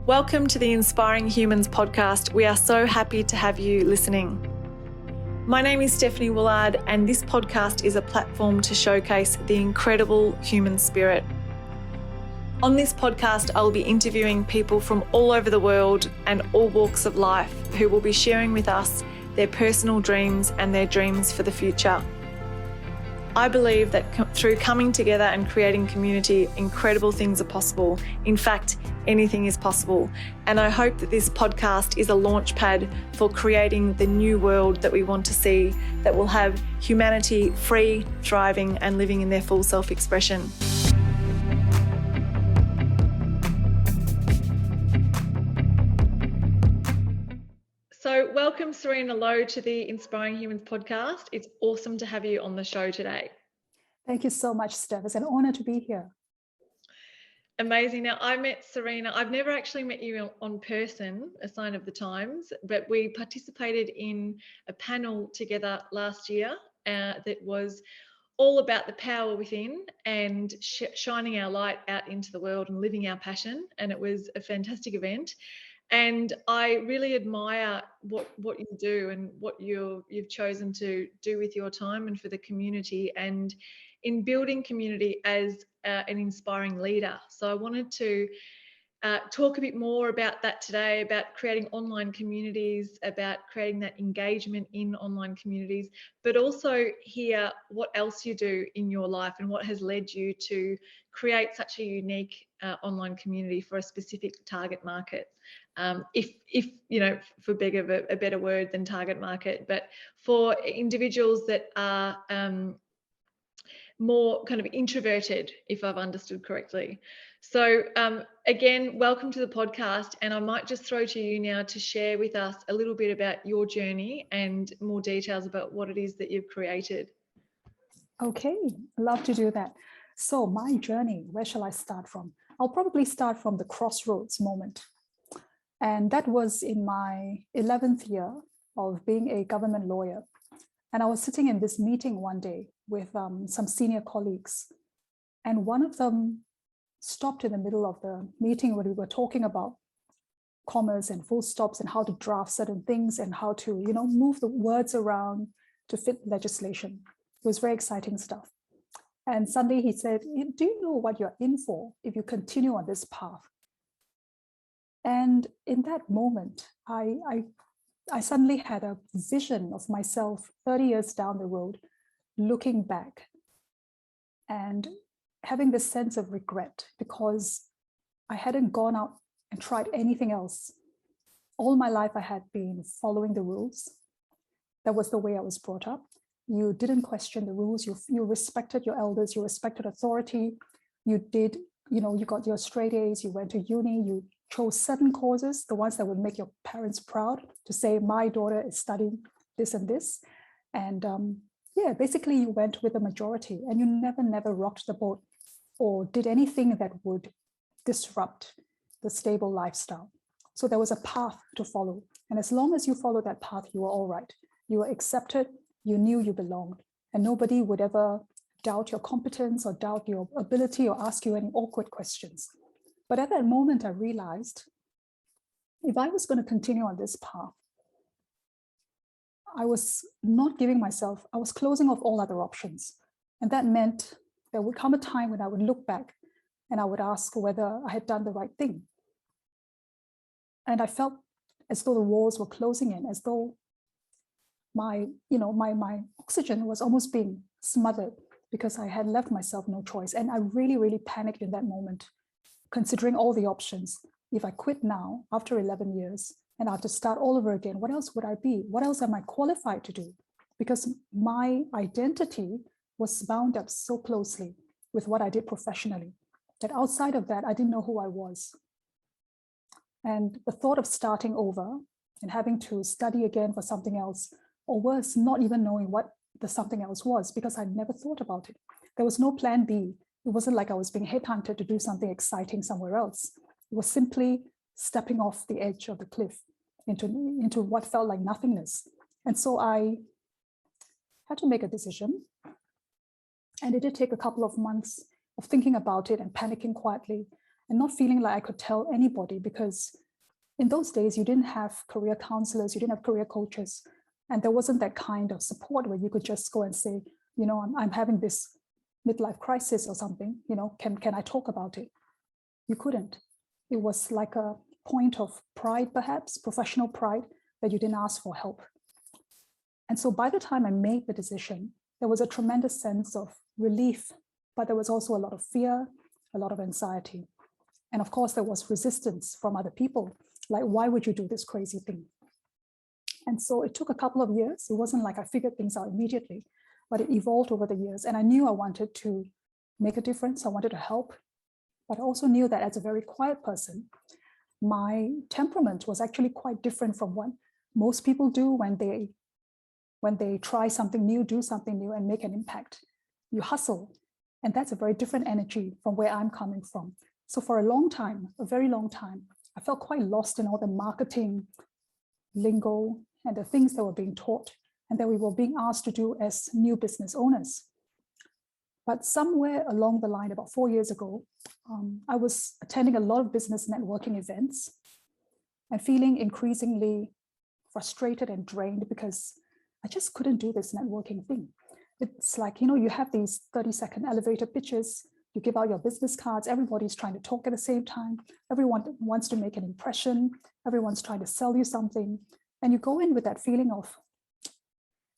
Welcome to the Inspiring Humans podcast. We are so happy to have you listening. My name is Stephanie Woolard, and this podcast is a platform to showcase the incredible human spirit. On this podcast, I'll be interviewing people from all over the world and all walks of life who will be sharing with us their personal dreams and their dreams for the future. I believe that through coming together and creating community, incredible things are possible. In fact, anything is possible. And I hope that this podcast is a launch pad for creating the new world that we want to see, that will have humanity free, thriving, and living in their full self-expression. So welcome, Serena Lowe, to the Inspiring Humans podcast. It's awesome to have you on the show today. Thank you so much, Steph. It's an honor to be here. Amazing. Now, I met Serena. I've never actually met you on person, a sign of the times, but we participated in a panel together last year that was all about the power within and shining our light out into the world and living our passion. And it was a fantastic event. And I really admire what you do and what you've chosen to do with your time and for the community, and in building community as an inspiring leader. So I wanted to talk a bit more about that today, about creating online communities, about creating that engagement in online communities, but also hear what else you do in your life and what has led you to create such a unique online community for a specific target market. If you know, for beg of a better word than target market, but for individuals that are more kind of introverted, if I've understood correctly. So again, welcome to the podcast, and I might just throw to you now to share with us a little bit about your journey and more details about what it is that you've created. Okay, love to do that. So my journey, where shall I start from? I'll probably start from the crossroads moment. And that was in my 11th year of being a government lawyer. And I was sitting in this meeting one day with some senior colleagues. And one of them stopped in the middle of the meeting when we were talking about commas and full stops and how to draft certain things and how to, move the words around to fit legislation. It was very exciting stuff. And suddenly he said, do you know what you're in for if you continue on this path? And in that moment, I suddenly had a vision of myself 30 years down the road, looking back and having this sense of regret because I hadn't gone out and tried anything else. All my life, I had been following the rules. That was the way I was brought up. You didn't question the rules. You respected your elders. You respected authority. You did, you got your straight A's. You went to uni. You chose certain courses, the ones that would make your parents proud, to say, my daughter is studying this and this. And basically you went with the majority, and you never rocked the boat or did anything that would disrupt the stable lifestyle. So there was a path to follow. And as long as you followed that path, you were all right. You were accepted, you knew you belonged, and nobody would ever doubt your competence or doubt your ability or ask you any awkward questions. But at that moment, I realized if I was going to continue on this path, I was not giving myself, I was closing off all other options. And that meant there would come a time when I would look back and I would ask whether I had done the right thing. And I felt as though the walls were closing in, as though my oxygen was almost being smothered because I had left myself no choice. And I really, really panicked in that moment, considering all the options. If I quit now, after 11 years, and I have to start all over again, what else would I be? What else am I qualified to do? Because my identity was bound up so closely with what I did professionally that outside of that, I didn't know who I was. And the thought of starting over and having to study again for something else, or worse, not even knowing what the something else was, because I never thought about it. There was no plan B. It wasn't like I was being headhunted to do something exciting somewhere else. It was simply stepping off the edge of the cliff into what felt like nothingness. And so I had to make a decision. And it did take a couple of months of thinking about it and panicking quietly and not feeling like I could tell anybody, because in those days, you didn't have career counselors, you didn't have career coaches, and there wasn't that kind of support where you could just go and say, you know, I'm having this midlife crisis or something, you know, can I talk about it? You couldn't. It was like a point of pride, perhaps, professional pride, that you didn't ask for help. And so by the time I made the decision, there was a tremendous sense of relief, but there was also a lot of fear, a lot of anxiety. And of course, there was resistance from other people. Like, why would you do this crazy thing? And so it took a couple of years. It wasn't like I figured things out immediately, but it evolved over the years. And I knew I wanted to make a difference. I wanted to help. But I also knew that as a very quiet person, my temperament was actually quite different from what most people do when they try something new, do something new, and make an impact. You hustle. And that's a very different energy from where I'm coming from. So for a long time, a very long time, I felt quite lost in all the marketing lingo and the things that were being taught and that we were being asked to do as new business owners. But somewhere along the line, about 4 years ago, I was attending a lot of business networking events and feeling increasingly frustrated and drained because I just couldn't do this networking thing. It's like, you know, you have these 30-second elevator pitches, you give out your business cards, everybody's trying to talk at the same time, everyone wants to make an impression, everyone's trying to sell you something, and you go in with that feeling of,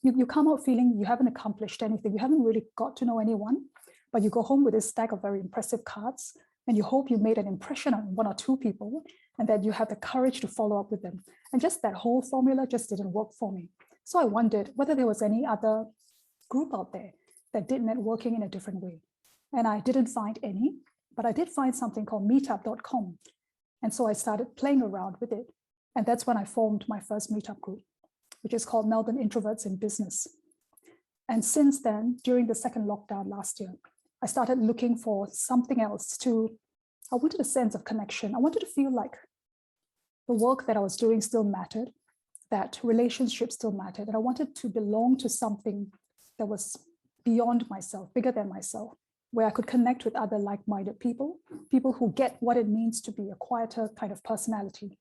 you come out feeling you haven't accomplished anything, you haven't really got to know anyone, but you go home with this stack of very impressive cards, and you hope you made an impression on 1 or 2 people, and that you have the courage to follow up with them. And just that whole formula just didn't work for me. So I wondered whether there was any other group out there that did networking in a different way. And I didn't find any, but I did find something called meetup.com. And so I started playing around with it. And that's when I formed my first meetup group, which is called Melbourne Introverts in Business. And since then, during the second lockdown last year, I started looking for something else I wanted a sense of connection. I wanted to feel like the work that I was doing still mattered, that relationships still mattered. And I wanted to belong to something that was beyond myself, bigger than myself, where I could connect with other like-minded people, people who get what it means to be a quieter kind of personality.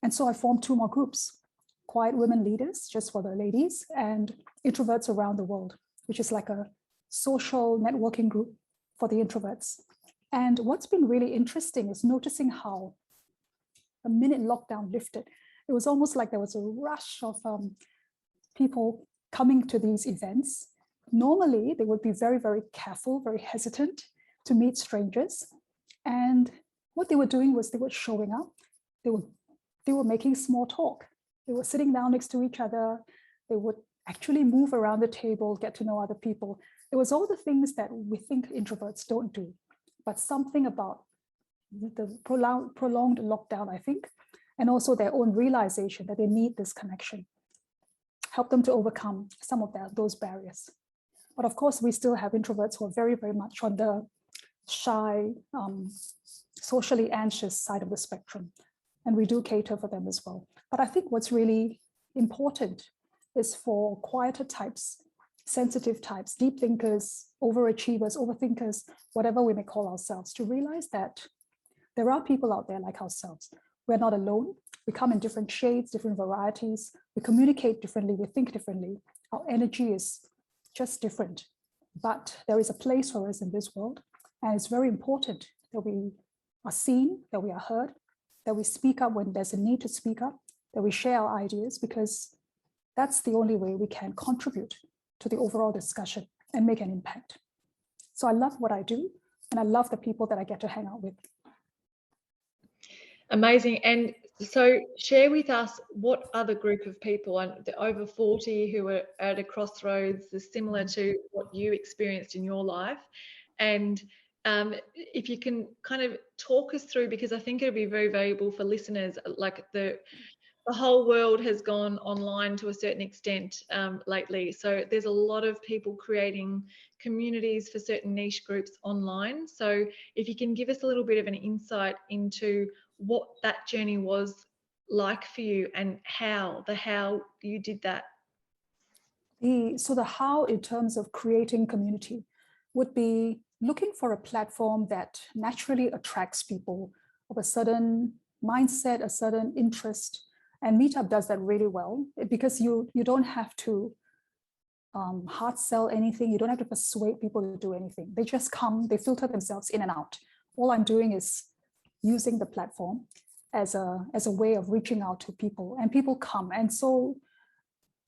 And so I formed 2 more groups, Quiet Women Leaders, just for the ladies, and Introverts Around the World, which is like a social networking group for the introverts. And what's been really interesting is noticing how the minute lockdown lifted, it was almost like there was a rush of people coming to these events. Normally, they would be very, very careful, very hesitant to meet strangers. And what they were doing was they were showing up. They were making small talk. They were sitting down next to each other. They would actually move around the table, get to know other people. It was all the things that we think introverts don't do, but something about the prolonged lockdown, I think, and also their own realization that they need this connection, help them to overcome some of those barriers. But of course, we still have introverts who are very, very much on the shy, socially anxious side of the spectrum. And we do cater for them as well. But I think what's really important is for quieter types, sensitive types, deep thinkers, overachievers, overthinkers, whatever we may call ourselves, to realize that there are people out there like ourselves. We're not alone. We come in different shades, different varieties. We communicate differently. We think differently. Our energy is just different. But there is a place for us in this world. And it's very important that we are seen, that we are heard, that we speak up when there's a need to speak up, that we share our ideas, because that's the only way we can contribute to the overall discussion and make an impact. So I love what I do, and I love the people that I get to hang out with. Amazing. And so share with us what other group of people, and the over 40 who are at a crossroads, is similar to what you experienced in your life. And if you can kind of talk us through, because I think it'll be very valuable for listeners, like the whole world has gone online to a certain extent lately. So there's a lot of people creating communities for certain niche groups online. So if you can give us a little bit of an insight into what that journey was like for you and how you did that. So the how in terms of creating community would be looking for a platform that naturally attracts people of a certain mindset, a certain interest. And Meetup does that really well because you don't have to hard sell anything. You don't have to persuade people to do anything. They just come, they filter themselves in and out. All I'm doing is using the platform as a way of reaching out to people, and people come. And so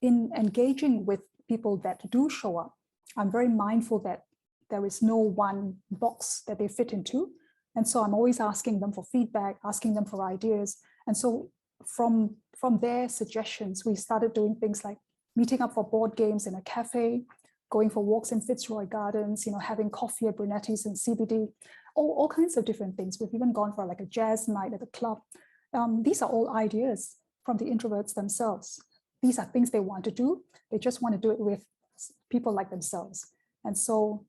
in engaging with people that do show up, I'm very mindful that there is no one box that they fit into. And so I'm always asking them for feedback, asking them for ideas. And so from their suggestions, we started doing things like meeting up for board games in a cafe, going for walks in Fitzroy Gardens, having coffee at Brunetti's and CBD, all kinds of different things. We've even gone for like a jazz night at the club. These are all ideas from the introverts themselves. These are things they want to do. They just want to do it with people like themselves. And so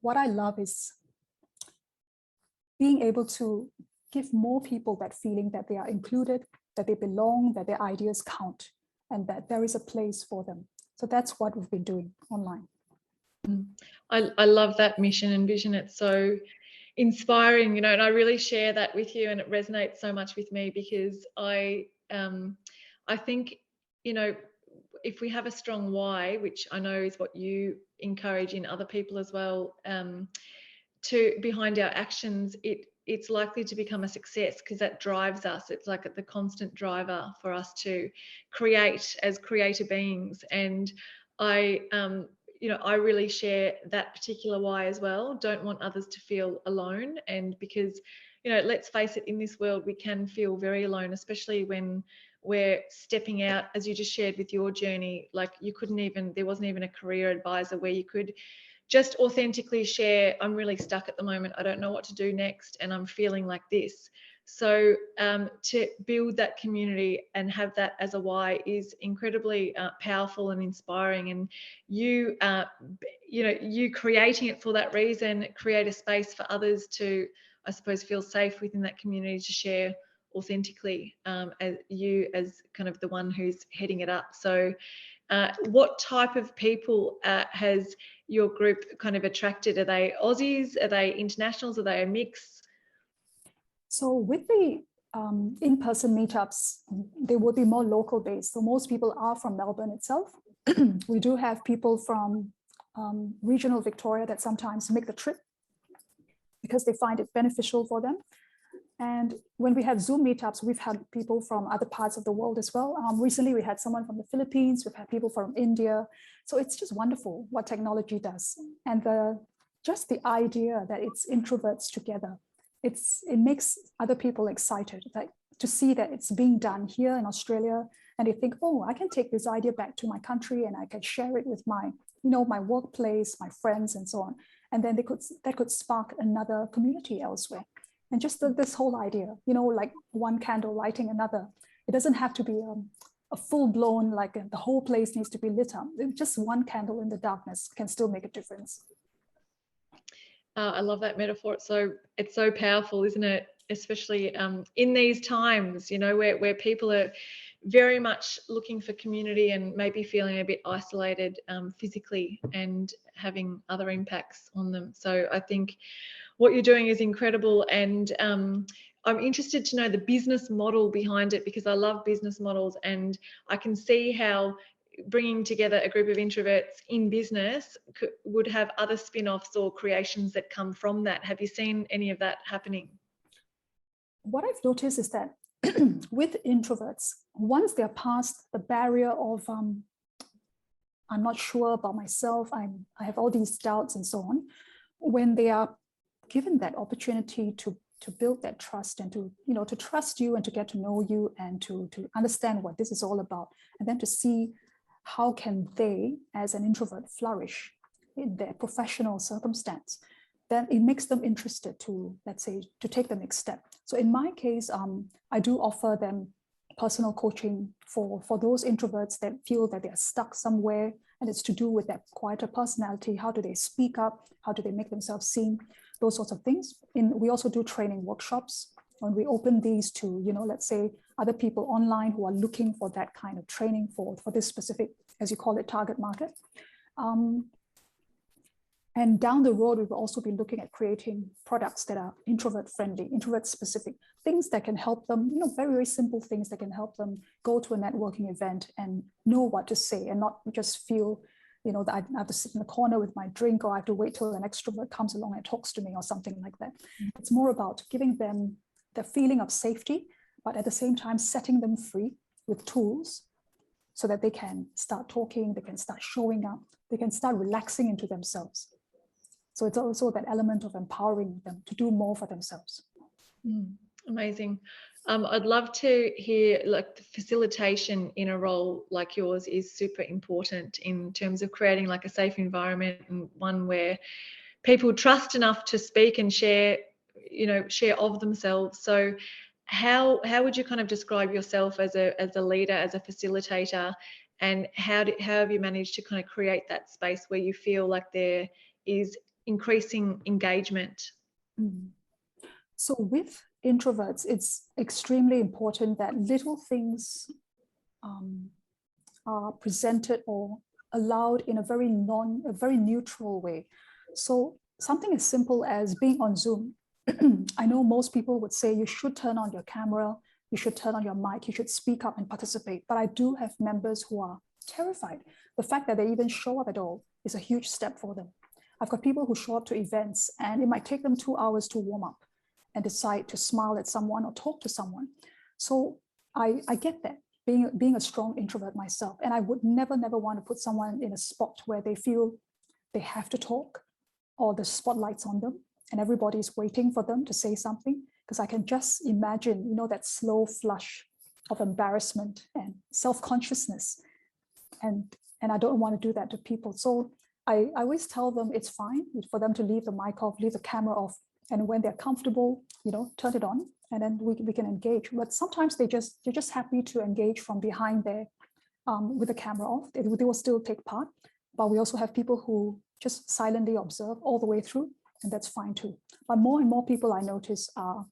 what I love is being able to give more people that feeling that they are included, that they belong, that their ideas count, and that there is a place for them. So that's what we've been doing online. I love that mission and vision. It's so inspiring, and I really share that with you, and it resonates so much with me because I think, if we have a strong why, which I know is what you encourage in other people as well, to behind our actions, it's likely to become a success because that drives us. It's like the constant driver for us to create as creator beings. And I really share that particular why as well. Don't want others to feel alone. And because, let's face it, in this world, we can feel very alone, especially when we're stepping out, as you just shared with your journey. Like there wasn't even a career advisor where you could just authentically share, I'm really stuck at the moment, I don't know what to do next, and I'm feeling like this. So to build that community and have that as a why is incredibly powerful and inspiring. And you creating it for that reason, create a space for others to, I suppose, feel safe within that community to share authentically, as kind of the one who's heading it up. So what type of people has your group kind of attracted? Are they Aussies? Are they internationals? Are they a mix? So with the in-person meetups, they would be more local based. So most people are from Melbourne itself. We do have people from regional Victoria that sometimes make the trip because they find it beneficial for them. And when we have Zoom meetups, we've had people from other parts of the world as well. Recently, we had someone from the Philippines. We've had people from India. So it's just wonderful what technology does. And just the idea that it's introverts together, it makes other people excited, like to see that it's being done here in Australia. And they think, oh, I can take this idea back to my country and I can share it with my workplace, my friends, and so on. And then that could spark another community elsewhere. And just this whole idea, like one candle lighting another. It doesn't have to be a full-blown, like the whole place needs to be lit up. Just one candle in the darkness can still make a difference. I love that metaphor. It's so powerful, isn't it? Especially in these times, where people are very much looking for community and maybe feeling a bit isolated physically and having other impacts on them. So I think what you're doing is incredible, and I'm interested to know the business model behind it, because I love business models, and I can see how bringing together a group of introverts in business would have other spin-offs or creations that come from that. Have you seen any of that happening? What I've noticed is that with introverts, once they're past the barrier of I'm not sure about myself, I have all these doubts and so on, when they are given that opportunity to build that trust and to trust you and to get to know you and to understand what this is all about, and then to see how can they as an introvert flourish in their professional circumstance, then it makes them interested to, let's say, to take the next step. So in my case, I do offer them personal coaching for those introverts that feel that they're stuck somewhere, and it's to do with that quieter personality. How do they speak up? How do they make themselves seen? Those sorts of things. We also do training workshops, and we open these to, let's say, other people online who are looking for that kind of training for this specific, as you call it, target market. And down the road, we will also be looking at creating products that are introvert friendly, introvert specific, things that can help them, very, very simple things that can help them go to a networking event and know what to say and not just feel, that I have to sit in the corner with my drink, or I have to wait till an extrovert comes along and talks to me or something like that. It's more about giving them the feeling of safety, but at the same time, setting them free with tools so that they can start talking, they can start showing up, they can start relaxing into themselves. So it's also that element of empowering them to do more for themselves. Amazing. I'd love to hear, like, the facilitation in a role like yours is super important in terms of creating like a safe environment, and one where people trust enough to speak and share of themselves. So how would you kind of describe yourself as a leader, as a facilitator, and how have you managed to kind of create that space where you feel like there is increasing engagement? So with introverts, it's extremely important that little things are presented or allowed in a very neutral way. So something as simple as being on Zoom. I know most people would say you should turn on your camera, you should turn on your mic, you should speak up and participate. But I do have members who are terrified. The fact that they even show up at all is a huge step for them. I've got people who show up to events and it might take them 2 hours to warm up and decide to smile at someone or talk to someone. So I get that, being a strong introvert myself. And I would never want to put someone in a spot where they feel they have to talk or the spotlight's on them and everybody's waiting for them to say something. Because I can just imagine, that slow flush of embarrassment and self-consciousness. And I don't want to do that to people. So I always tell them it's fine for them to leave the mic off, leave the camera off. And when they're comfortable, turn it on, and then we can engage. But sometimes they're just happy to engage from behind there with the camera off. They will still take part. But we also have people who just silently observe all the way through, and that's fine too. But more and more people I notice are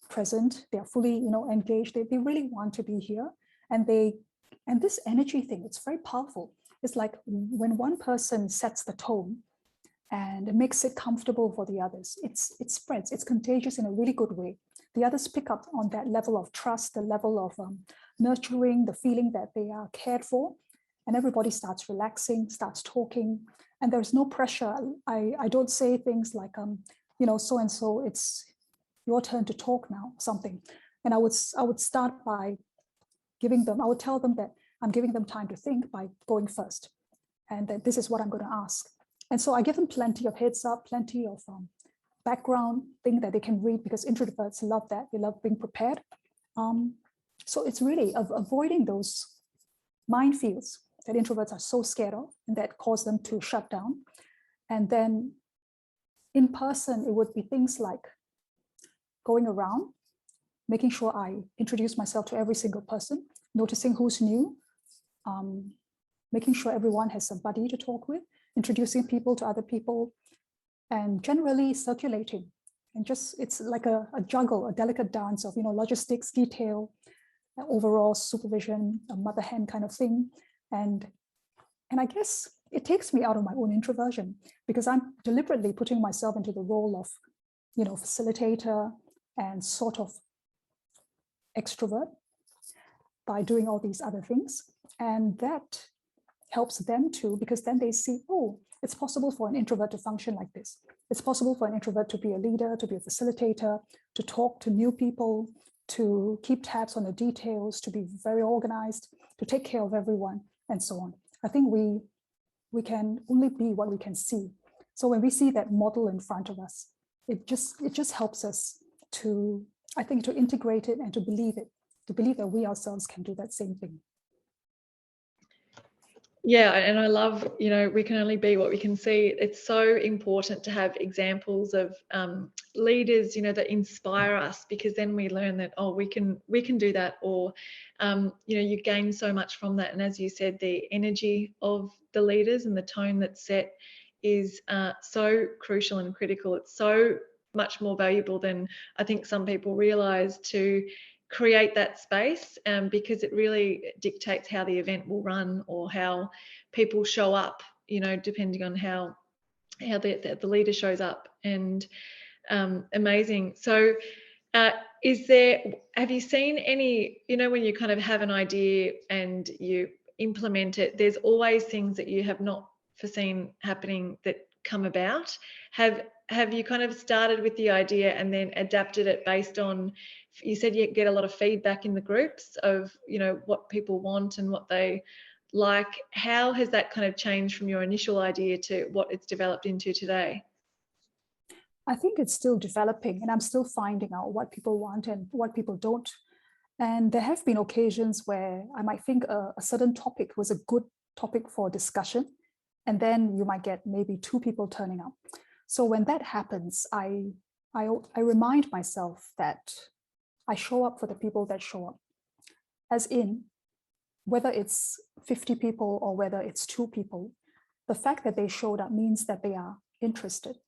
present. They are fully, engaged. They really want to be here, and this energy thing, it's very powerful. It's like when one person sets the tone and it makes it comfortable for the others, it spreads, it's contagious in a really good way. The others pick up on that level of trust, the level of nurturing, the feeling that they are cared for, and everybody starts relaxing, starts talking, and there's no pressure. I don't say things like, so-and-so, it's your turn to talk now, something. And I would start by I would tell them that I'm giving them time to think by going first, and that this is what I'm going to ask. And so I give them plenty of heads up, plenty of background thing that they can read, because introverts love that. They love being prepared. So it's really avoiding those minefields that introverts are so scared of and that cause them to shut down. And then in person, it would be things like going around, making sure I introduce myself to every single person, noticing who's new, making sure everyone has a buddy to talk with, introducing people to other people, and generally circulating. And just, it's like a juggle, a delicate dance of, logistics, detail, overall supervision, a mother hen kind of thing. And I guess it takes me out of my own introversion, because I'm deliberately putting myself into the role of, facilitator and sort of extrovert by doing all these other things. And that helps them too, because then they see, oh, it's possible for an introvert to function like this. It's possible for an introvert to be a leader, to be a facilitator, to talk to new people, to keep tabs on the details, to be very organized, to take care of everyone, and so on. I think we can only be what we can see. So when we see that model in front of us, it just helps us to, I think, to integrate it and to believe that we ourselves can do that same thing. Yeah, and I love, we can only be what we can see. It's so important to have examples of leaders, that inspire us, because then we learn that, oh, we can do that, or, you gain so much from that. And as you said, the energy of the leaders and the tone that's set is so crucial and critical. It's so much more valuable than I think some people realize to create that space, because it really dictates how the event will run or how people show up, depending on how how the leader shows up, and amazing. So have you seen any, when you kind of have an idea and you implement it, there's always things that you have not foreseen happening that come about. Have you kind of started with the idea and then adapted it based on, you said you get a lot of feedback in the groups of, what people want and what they like. How has that kind of changed from your initial idea to what it's developed into today? I think it's still developing, and I'm still finding out what people want and what people don't. And there have been occasions where I might think a certain topic was a good topic for discussion, and then you might get maybe 2 people turning up. So when that happens, I remind myself that I show up for the people that show up. As in, whether it's 50 people or whether it's 2 people, the fact that they showed up means that they are interested.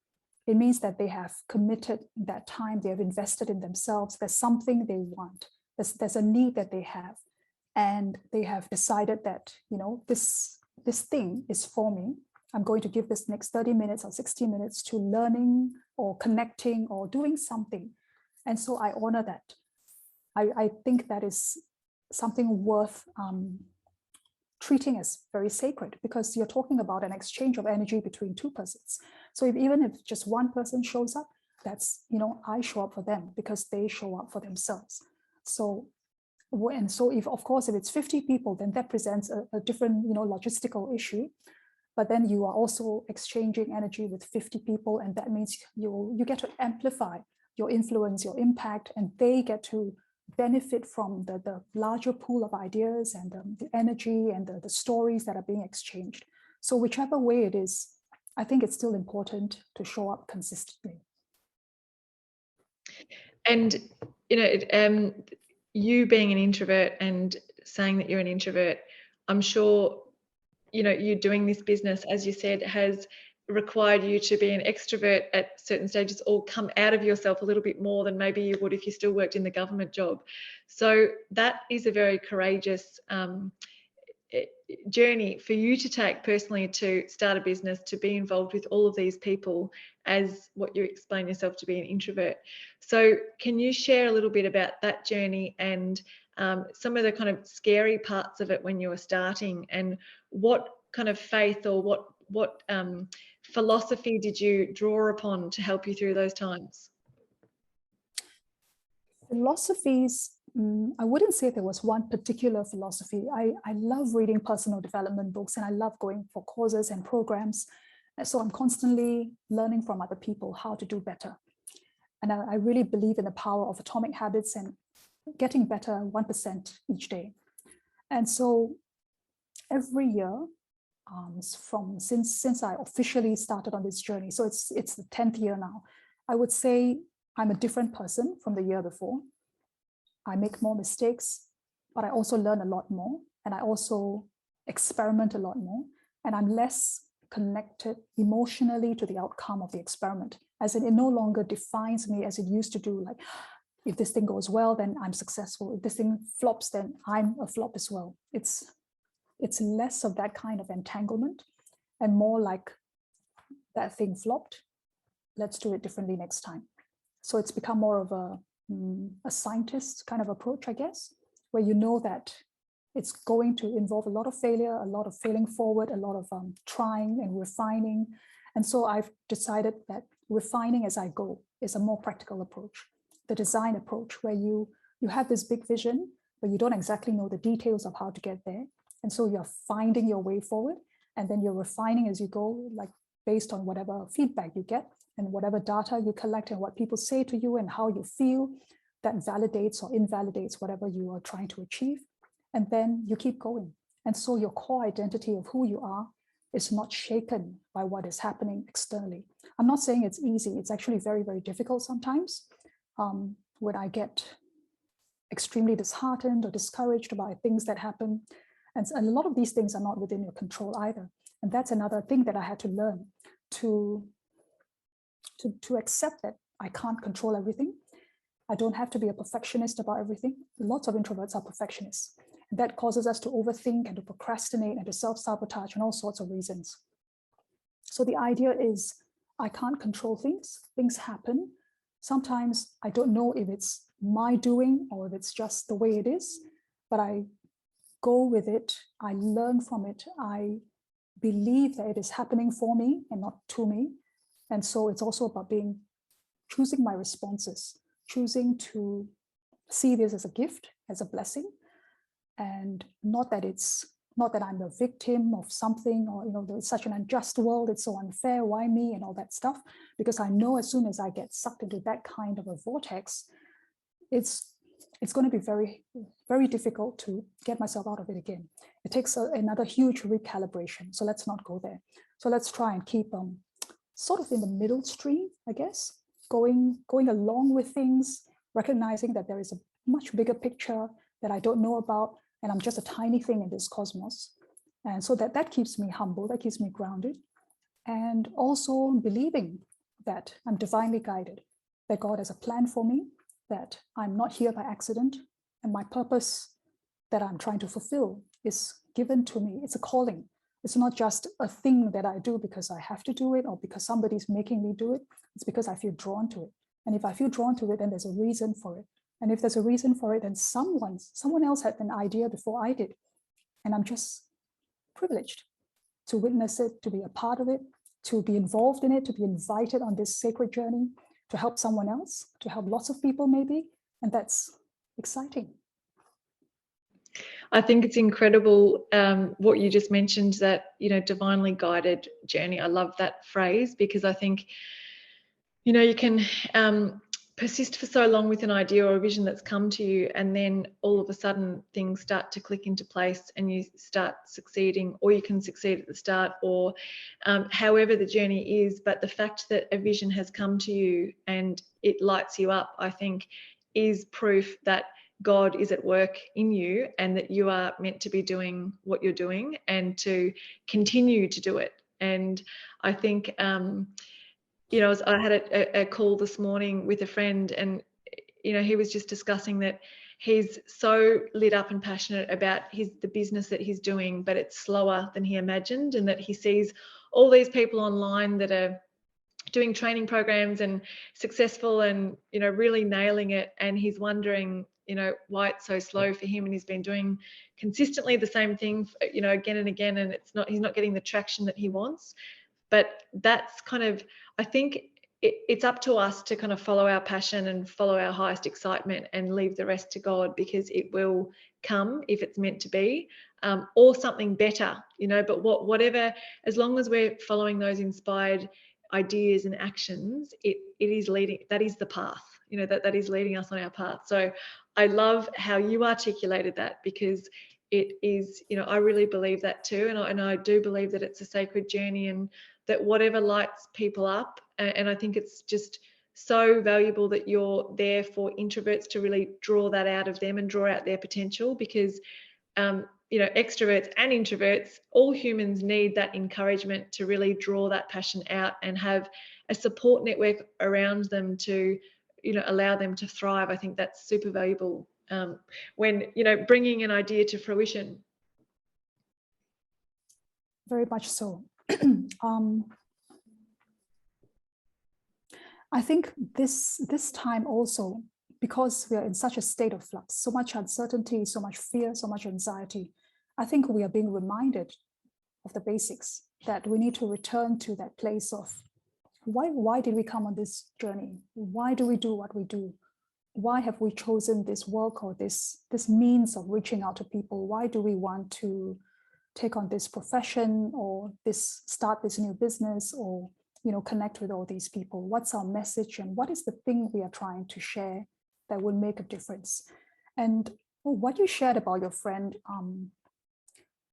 It means that they have committed that time, they have invested in themselves. There's something they want. There's a need that they have. And they have decided that, this thing is for me. I'm going to give this next 30 minutes or 60 minutes to learning or connecting or doing something. And so I honor that. I think that is something worth treating as very sacred, because you're talking about an exchange of energy between 2 persons. So even if just 1 person shows up, that's, I show up for them because they show up for themselves. So, and so if it's 50 people, then that presents a different, logistical issue. But then you are also exchanging energy with 50 people, and that means you get to amplify your influence, your impact, and they get to benefit from the larger pool of ideas and the energy and the stories that are being exchanged. So whichever way it is, I think it's still important to show up consistently. And, you being an introvert and saying that you're an introvert, I'm sure, you doing this business, as you said, has required you to be an extrovert at certain stages, or come out of yourself a little bit more than maybe you would if you still worked in the government job. So that is a very courageous journey for you to take personally, to start a business, to be involved with all of these people as what you explain yourself to be, an introvert. So can you share a little bit about that journey and some of the kind of scary parts of it when you were starting, and what kind of faith or what philosophy did you draw upon to help you through those times? Philosophies, I wouldn't say there was one particular philosophy. I love reading personal development books, and I love going for courses and programs. So I'm constantly learning from other people how to do better. And I really believe in the power of atomic habits and getting better 1% each day. And so every year, since I officially started on this journey, so it's the 10th year now, I would say I'm a different person from the year before. I make more mistakes, but I also learn a lot more, and I also experiment a lot more, and I'm less connected emotionally to the outcome of the experiment, as in it no longer defines me as it used to do. Like, if this thing goes well, then I'm successful. If this thing flops, then I'm a flop as well. It's less of that kind of entanglement and more like, that thing flopped, let's do it differently next time. So it's become more of a scientist kind of approach, I guess, where you know that it's going to involve a lot of failure, a lot of failing forward, a lot of trying and refining. And so I've decided that refining as I go is a more practical approach. The design approach, where you have this big vision, but you don't exactly know the details of how to get there. And so you're finding your way forward, and then you're refining as you go, like based on whatever feedback you get and whatever data you collect and what people say to you and how you feel, that validates or invalidates whatever you are trying to achieve. And then you keep going. And so your core identity of who you are is not shaken by what is happening externally. I'm not saying it's easy. It's actually very, very difficult sometimes. When I get extremely disheartened or discouraged by things that happen. And a lot of these things are not within your control either. And that's another thing that I had to learn, to accept that I can't control everything. I don't have to be a perfectionist about everything. Lots of introverts are perfectionists. And that causes us to overthink and to procrastinate and to self-sabotage and all sorts of reasons. So the idea is I can't control things. Things happen. Sometimes I don't know if it's my doing or if it's just the way it is, but I go with it. I learn from it. I believe that it is happening for me and not to me. And so it's also about choosing my responses, choosing to see this as a gift, as a blessing, and not that I'm a victim of something, or there's such an unjust world, it's so unfair, why me, and all that stuff. Because I know as soon as I get sucked into that kind of a vortex, it's going to be very, very difficult to get myself out of it again. It takes another huge recalibration. So let's not go there. So let's try and keep sort of in the middle stream, I guess, going along with things, recognizing that there is a much bigger picture that I don't know about, and I'm just a tiny thing in this cosmos. And so that keeps me humble, that keeps me grounded. And also believing that I'm divinely guided, that God has a plan for me, that I'm not here by accident, and my purpose that I'm trying to fulfill is given to me. It's a calling. It's not just a thing that I do because I have to do it or because somebody's making me do it. It's because I feel drawn to it. And if I feel drawn to it, then there's a reason for it. And if there's a reason for it, then someone else had an idea before I did. And I'm just privileged to witness it, to be a part of it, to be involved in it, to be invited on this sacred journey, to help someone else, to help lots of people maybe. And that's exciting. I think it's incredible what you just mentioned, that, divinely guided journey. I love that phrase, because I think, you can persist for so long with an idea or a vision that's come to you, and then all of a sudden things start to click into place and you start succeeding, or you can succeed at the start, or however the journey is. But the fact that a vision has come to you and it lights you up, I think, is proof that God is at work in you, and that you are meant to be doing what you're doing and to continue to do it. And I think I had a call this morning with a friend, and he was just discussing that he's so lit up and passionate about the business that he's doing, but it's slower than he imagined, and that he sees all these people online that are doing training programs and successful and really nailing it, and he's wondering why it's so slow for him, and he's been doing consistently the same thing again and again, and he's not getting the traction that he wants. But that's kind of, I think it's up to us to kind of follow our passion and follow our highest excitement and leave the rest to God, because it will come if it's meant to be, or something better, but whatever, as long as we're following those inspired ideas and actions, it is leading, that is the path, that is leading us on our path. So I love how you articulated that, because it is, I really believe that too, and I do believe that it's a sacred journey, and that whatever lights people up, and I think it's just so valuable that you're there for introverts to really draw that out of them and draw out their potential, because extroverts and introverts, all humans need that encouragement to really draw that passion out and have a support network around them to allow them to thrive. I think that's super valuable when bringing an idea to fruition. Very much so. I think this time also, because we are in such a state of flux, so much uncertainty, so much fear, so much anxiety, I think we are being reminded of the basics, that we need to return to that place of why did we come on this journey? Why do we do what we do? Why have we chosen this work or this means of reaching out to people? Why do we want to take on this profession, or start this new business, or connect with all these people? What's our message, and what is the thing we are trying to share that will make a difference? And what you shared about your friend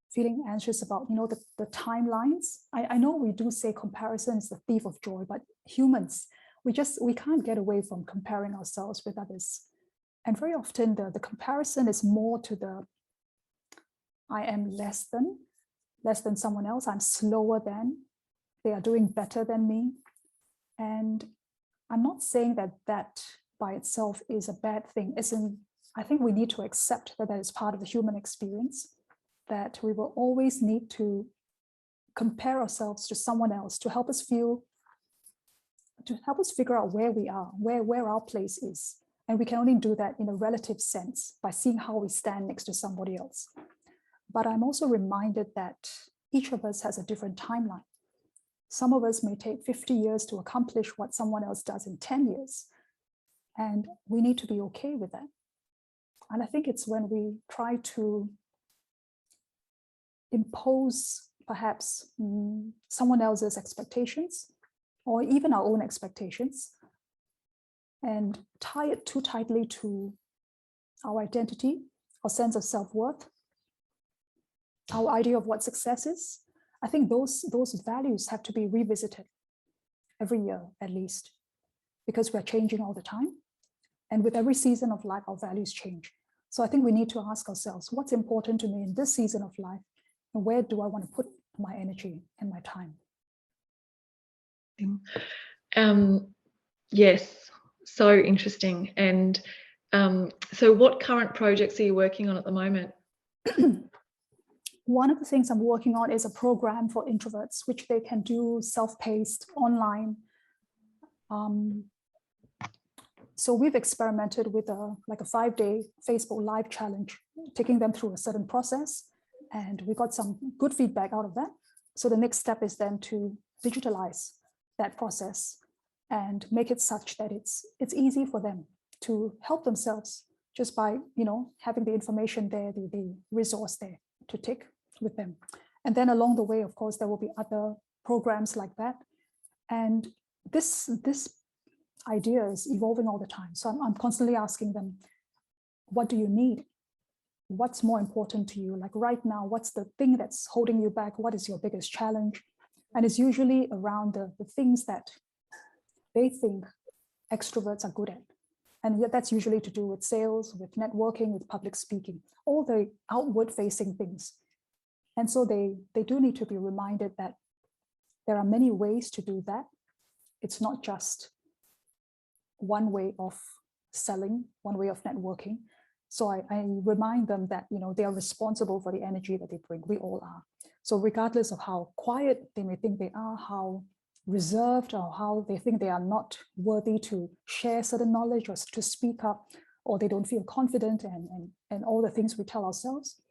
feeling anxious about the timelines, I know we do say comparison is the thief of joy, but humans, we can't get away from comparing ourselves with others. And very often the comparison is more to the I am less than someone else, I'm slower than, they are doing better than me. And I'm not saying that by itself is a bad thing. I think we need to accept that is part of the human experience, that we will always need to compare ourselves to someone else to help us figure out where we are, where our place is. And we can only do that in a relative sense by seeing how we stand next to somebody else. But I'm also reminded that each of us has a different timeline. Some of us may take 50 years to accomplish what someone else does in 10 years. And we need to be okay with that. And I think it's when we try to impose perhaps someone else's expectations or even our own expectations and tie it too tightly to our identity, our sense of self-worth, our idea of what success is. I think those values have to be revisited every year at least, because we're changing all the time. And with every season of life, our values change. So I think we need to ask ourselves, what's important to me in this season of life? And where do I want to put my energy and my time? Yes, so interesting. And so what current projects are you working on at the moment? One of the things I'm working on is a program for introverts, which they can do self-paced online. So we've experimented with a 5-day Facebook Live challenge, taking them through a certain process. And we got some good feedback out of that. So the next step is then to digitalize that process and make it such that it's easy for them to help themselves just by having the information there, the resource there to take with them. And then along the way, of course, there will be other programs like that. And this idea is evolving all the time. So I'm constantly asking them, what do you need? What's more important to you? Like right now, what's the thing that's holding you back? What is your biggest challenge? And it's usually around the things that they think extroverts are good at. And yet that's usually to do with sales, with networking, with public speaking, all the outward facing things. And so they do need to be reminded that there are many ways to do that. It's not just one way of selling, one way of networking. So I remind them that they are responsible for the energy that they bring. We all are. So regardless of how quiet they may think they are, how reserved, or how they think they are not worthy to share certain knowledge or to speak up, or they don't feel confident and all the things we tell ourselves,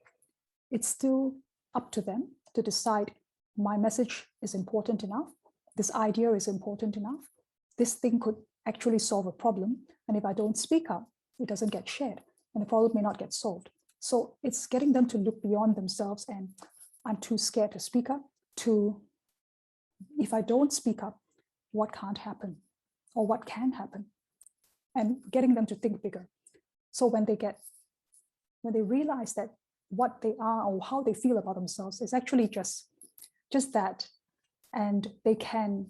it's still up to them to decide, my message is important enough, this idea is important enough, this thing could actually solve a problem, and if I don't speak up, it doesn't get shared, and the problem may not get solved. So it's getting them to look beyond themselves and I'm too scared to speak up, to if I don't speak up, what can't happen or what can happen, and getting them to think bigger. So when they realize that what they are or how they feel about themselves is actually just that, and they can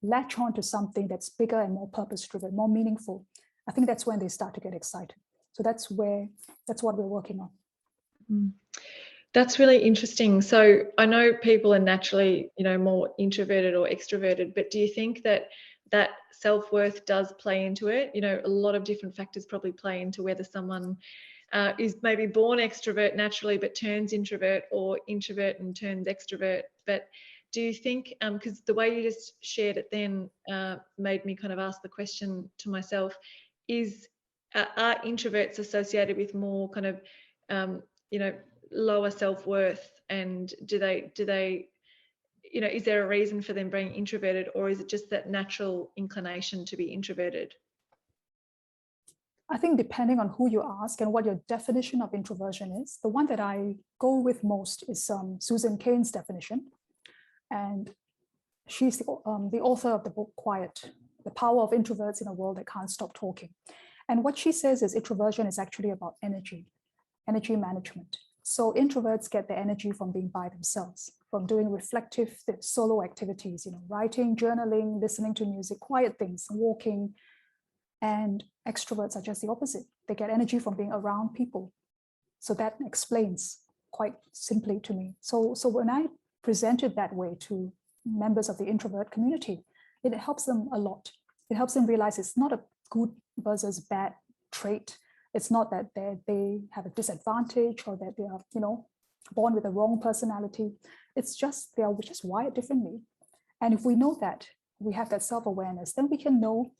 latch on to something that's bigger and more purpose-driven, more meaningful, I think that's when they start to get excited. So that's what we're working on. That's really interesting. So I know people are naturally, more introverted or extroverted, but do you think that self-worth does play into it? A lot of different factors probably play into whether someone is maybe born extrovert naturally but turns introvert, or introvert and turns extrovert. But do you think, because the way you just shared it then made me kind of ask the question to myself, are introverts associated with more kind of, lower self-worth, and do they is there a reason for them being introverted, or is it just that natural inclination to be introverted? I think depending on who you ask and what your definition of introversion is, the one that I go with most is Susan Cain's definition. And she's the author of the book Quiet, The Power of Introverts in a World That Can't Stop Talking. And what she says is introversion is actually about energy management. So introverts get their energy from being by themselves, from doing reflective solo activities, writing, journaling, listening to music, quiet things, walking. And extroverts are just the opposite. They get energy from being around people. So that explains quite simply to me. So when I present it that way to members of the introvert community, it helps them a lot. It helps them realize it's not a good versus bad trait. It's not that they have a disadvantage or that they are, born with the wrong personality. It's just, they are just wired differently. And if we know that, we have that self-awareness, then we can know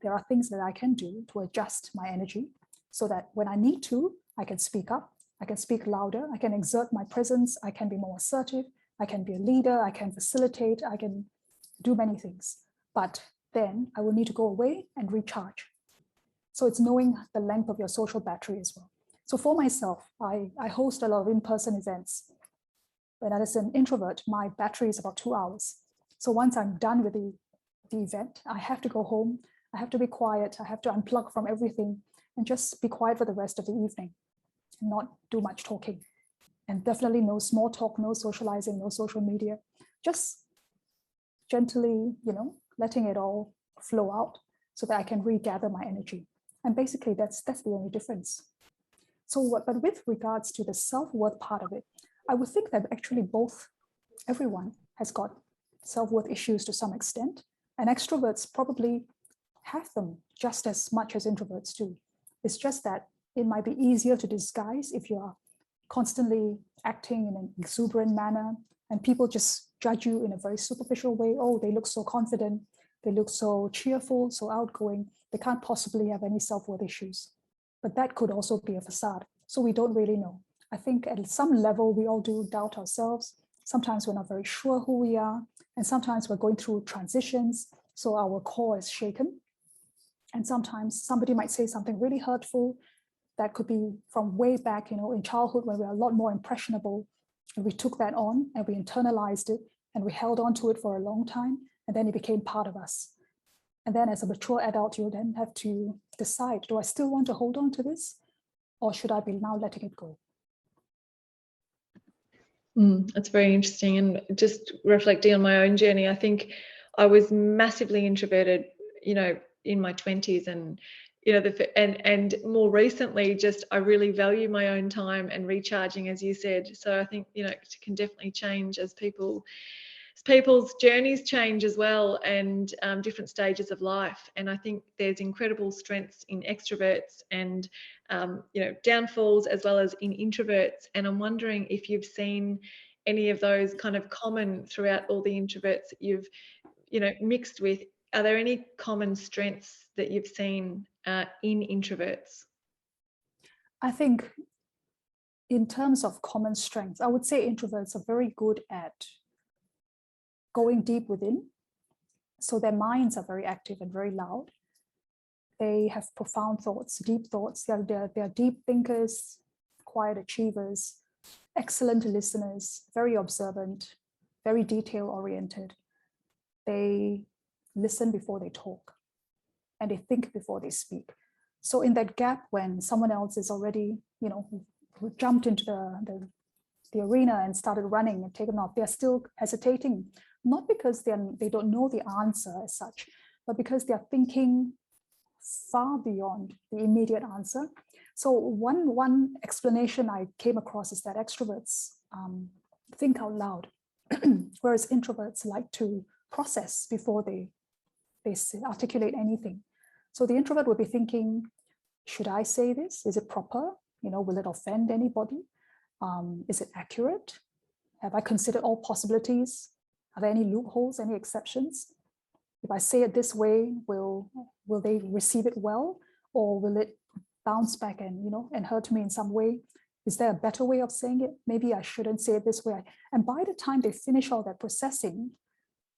there are things that I can do to adjust my energy so that when I need to, I can speak up, I can speak louder, I can exert my presence, I can be more assertive, I can be a leader, I can facilitate, I can do many things. But then I will need to go away and recharge. So it's knowing the length of your social battery as well. So for myself, I host a lot of in-person events. When I was an introvert, my battery is about 2 hours. So once I'm done with the event, I have to go home, I have to be quiet, I have to unplug from everything and just be quiet for the rest of the evening and not do much talking. And definitely no small talk, no socializing, no social media, just gently, letting it all flow out so that I can regather my energy. And basically that's the only difference. So but with regards to the self-worth part of it, I would think that actually everyone has got self-worth issues to some extent, and extroverts probably have them just as much as introverts do. It's just that it might be easier to disguise if you are constantly acting in an exuberant manner and people just judge you in a very superficial way. Oh, they look so confident, they look so cheerful, so outgoing, they can't possibly have any self-worth issues. But that could also be a facade. So we don't really know. I think at some level, we all do doubt ourselves. Sometimes we're not very sure who we are. And sometimes we're going through transitions. So our core is shaken. And sometimes somebody might say something really hurtful that could be from way back, in childhood when we were a lot more impressionable. And we took that on and we internalized it and we held on to it for a long time. And then it became part of us. And then as a mature adult, you then have to decide, do I still want to hold on to this? Or should I be now letting it go? That's very interesting. And just reflecting on my own journey, I think I was massively introverted, in my 20s, and and more recently, just I really value my own time and recharging, as you said. So I think it can definitely change as people's journeys change as well, and different stages of life. And I think there's incredible strengths in extroverts and downfalls as well as in introverts. And I'm wondering if you've seen any of those kind of common throughout all the introverts that you've mixed with. Are there any common strengths that you've seen in introverts? I think in terms of common strengths, I would say introverts are very good at going deep within. So their minds are very active and very loud. They have profound thoughts, deep thoughts. They're deep thinkers, quiet achievers, excellent listeners, very observant, very detail oriented. They listen before they talk and they think before they speak. So in that gap when someone else is already, who jumped into the arena and started running and taken off, they're still hesitating, not because they don't know the answer as such, but because they're thinking far beyond the immediate answer. So one explanation I came across is that extroverts think out loud, whereas introverts like to process before they articulate anything. So the introvert would be thinking, should I say this? Is it proper? Will it offend anybody? Is it accurate? Have I considered all possibilities? Are there any loopholes, any exceptions? If I say it this way, will they receive it well, or will it bounce back and hurt me in some way? Is there a better way of saying it? Maybe I shouldn't say it this way. And by the time they finish all that processing,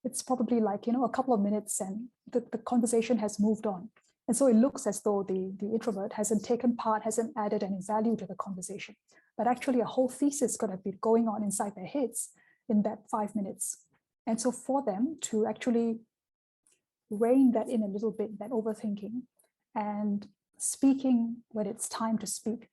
it's probably like a couple of minutes, and the conversation has moved on. And so it looks as though the introvert hasn't taken part, hasn't added any value to the conversation. But actually a whole thesis could have been going on inside their heads in that 5 minutes. And so for them to actually rein that in a little bit, that overthinking, and speaking when it's time to speak,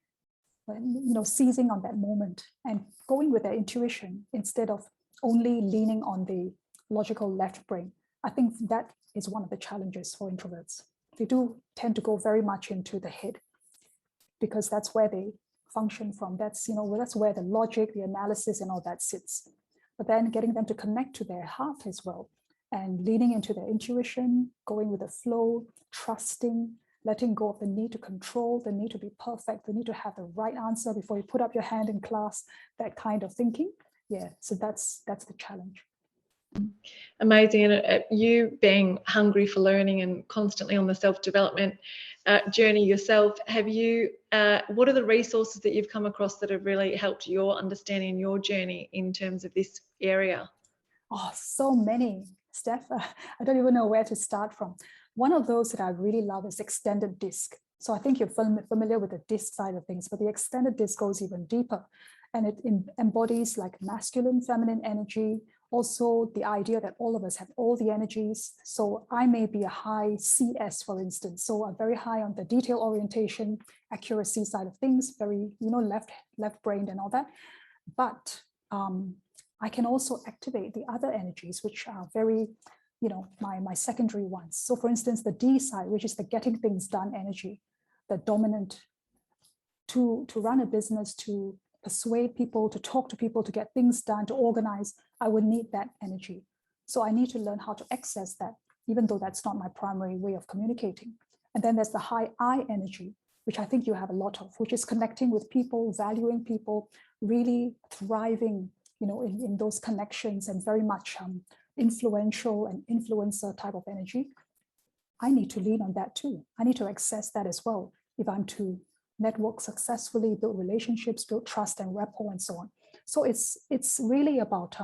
when, seizing on that moment and going with their intuition instead of only leaning on the logical left brain. I think that is one of the challenges for introverts. They do tend to go very much into the head because that's where they function from. That's where the logic, the analysis and all that sits. But then getting them to connect to their heart as well and leaning into their intuition, going with the flow, trusting, letting go of the need to control, the need to be perfect, the need to have the right answer before you put up your hand in class, that kind of thinking. Yeah, so that's the challenge. Amazing. And you being hungry for learning and constantly on the self-development journey yourself, have you, what are the resources that you've come across that have really helped your understanding, your journey in terms of this area? Oh, so many, Steph. I don't even know where to start from. One of those that I really love is extended disc. So I think you're familiar with the disc side of things, but the extended disc goes even deeper, and it embodies like masculine, feminine energy. Also, the idea that all of us have all the energies. So I may be a high CS, for instance. So I'm very high on the detail orientation, accuracy side of things, very, left-brained and all that. But I can also activate the other energies, which are very, my secondary ones. So for instance, the D side, which is the getting things done energy, the dominant, to run a business, to persuade people, to talk to people, to get things done, to organize, I would need that energy. So I need to learn how to access that, even though that's not my primary way of communicating. And then there's the high I energy, which I think you have a lot of, which is connecting with people, valuing people, really thriving, in those connections, and very much influential and influencer type of energy. I need to lean on that too. I need to access that as well if I'm to network successfully, build relationships, build trust and rapport and so on. So it's really about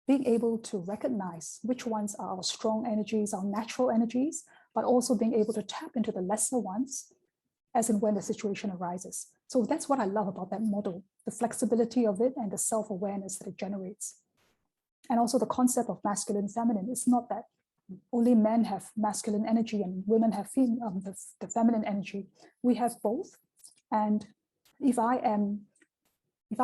being able to recognize which ones are our strong energies, our natural energies, but also being able to tap into the lesser ones as and when the situation arises. So that's what I love about that model, the flexibility of it and the self-awareness that it generates. And also the concept of masculine, feminine. It's not that only men have masculine energy and women have the feminine energy. We have both. And if I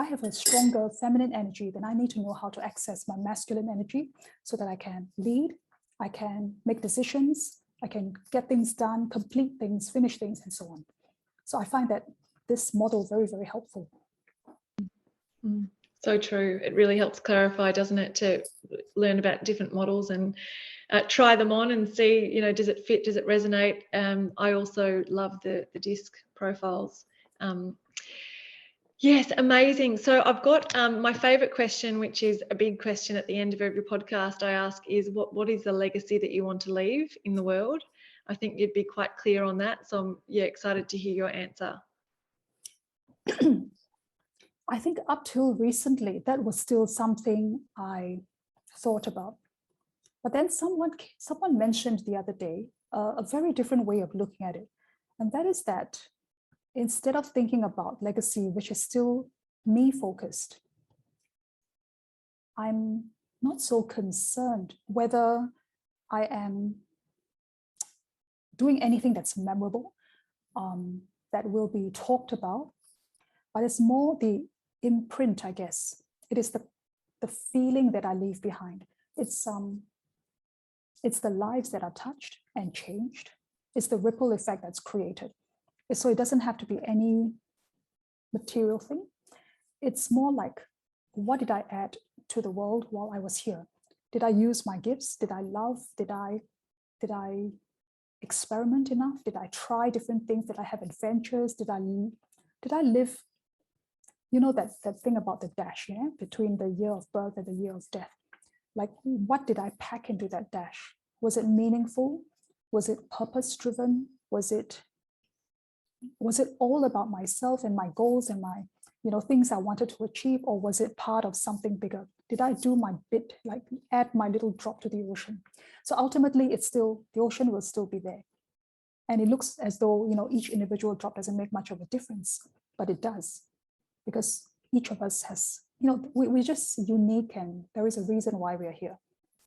have a stronger feminine energy, then I need to know how to access my masculine energy so that I can lead, I can make decisions, I can get things done, complete things, finish things, and so on. So I find that this model very, very helpful. So true. It really helps clarify, doesn't it, to learn about different models and try them on and see, does it fit, does it resonate? I also love the disc profiles. Yes, amazing. So I've got my favorite question, which is a big question at the end of every podcast I ask, is what is the legacy that you want to leave in the world? I think you'd be quite clear on that. So I'm excited to hear your answer. I think up till recently, that was still something I thought about. But then someone mentioned the other day a very different way of looking at it. And that is that instead of thinking about legacy, which is still me focused, I'm not so concerned whether I am doing anything that's memorable, that will be talked about, but it's more the imprint, I guess. It is the feeling that I leave behind. It's the lives that are touched and changed. It's the ripple effect that's created. So it doesn't have to be any material thing. It's more like, what did I add to the world while I was here? Did I use my gifts? Did I love? Did I experiment enough? Did I try different things? Did I have adventures? Did I live, that thing about the dash, between the year of birth and the year of death? Like, what did I pack into that dash? Was it meaningful? Was it purpose-driven? Was it all about myself and my goals and my, things I wanted to achieve, or was it part of something bigger? Did I do my bit, like add my little drop to the ocean? So ultimately, the ocean will still be there. And it looks as though, each individual drop doesn't make much of a difference, but it does, because each of us has, we're just unique, and there is a reason why we are here.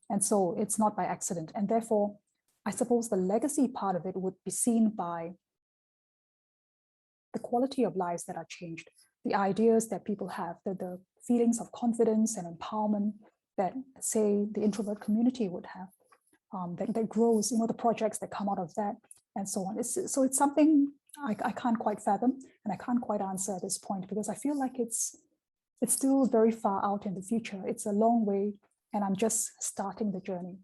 And so it's not by accident. And therefore, I suppose the legacy part of it would be seen by the quality of lives that are changed, the ideas that people have, the feelings of confidence and empowerment that, say, the introvert community would have, that grows, the projects that come out of that, and so on. So it's something I can't quite fathom, and I can't quite answer at this point, because I feel like it's still very far out in the future. It's a long way, and I'm just starting the journey.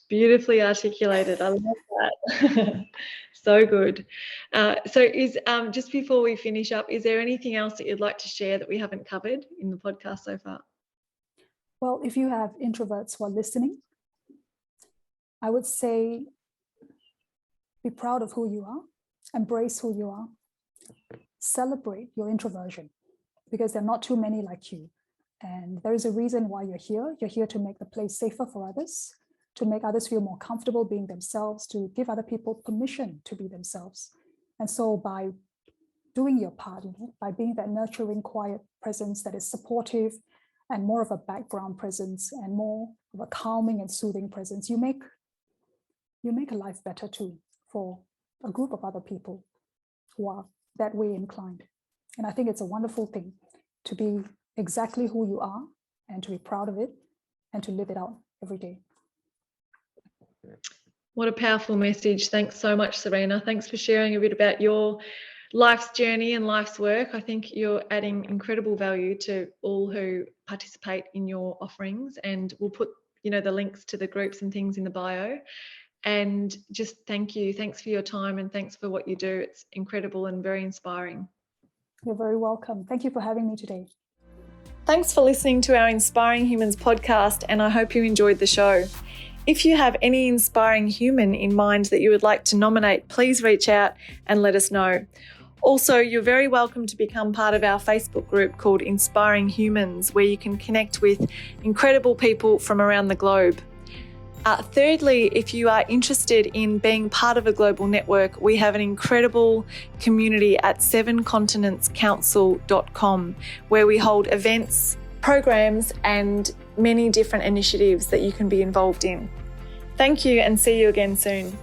Beautifully articulated. I love that. So good. So is just before we finish up, is there anything else that you'd like to share that we haven't covered in the podcast so far? Well, if you have introverts who are listening, I would say be proud of who you are, embrace who you are, celebrate your introversion, because there are not too many like you. And there is a reason why you're here. You're here to make the place safer for others, to make others feel more comfortable being themselves, to give other people permission to be themselves. And so by doing your part, by being that nurturing, quiet presence that is supportive and more of a background presence and more of a calming and soothing presence, you make a life better too for a group of other people who are that way inclined. And I think it's a wonderful thing to be exactly who you are and to be proud of it and to live it out every day. What a powerful message. Thanks so much, Serena. Thanks for sharing a bit about your life's journey and life's work. I think you're adding incredible value to all who participate in your offerings, and we'll put the links to the groups and things in the bio. And just thank you. Thanks for your time and thanks for what you do. It's incredible and very inspiring. You're very welcome. Thank you for having me today. Thanks for listening to our Inspiring Humans podcast, and I hope you enjoyed the show. If you have any inspiring human in mind that you would like to nominate, please reach out and let us know. Also, you're very welcome to become part of our Facebook group called Inspiring Humans, where you can connect with incredible people from around the globe. Thirdly, if you are interested in being part of a global network, we have an incredible community at 7continentscouncil.com, where we hold events, programs, and many different initiatives that you can be involved in. Thank you, and see you again soon.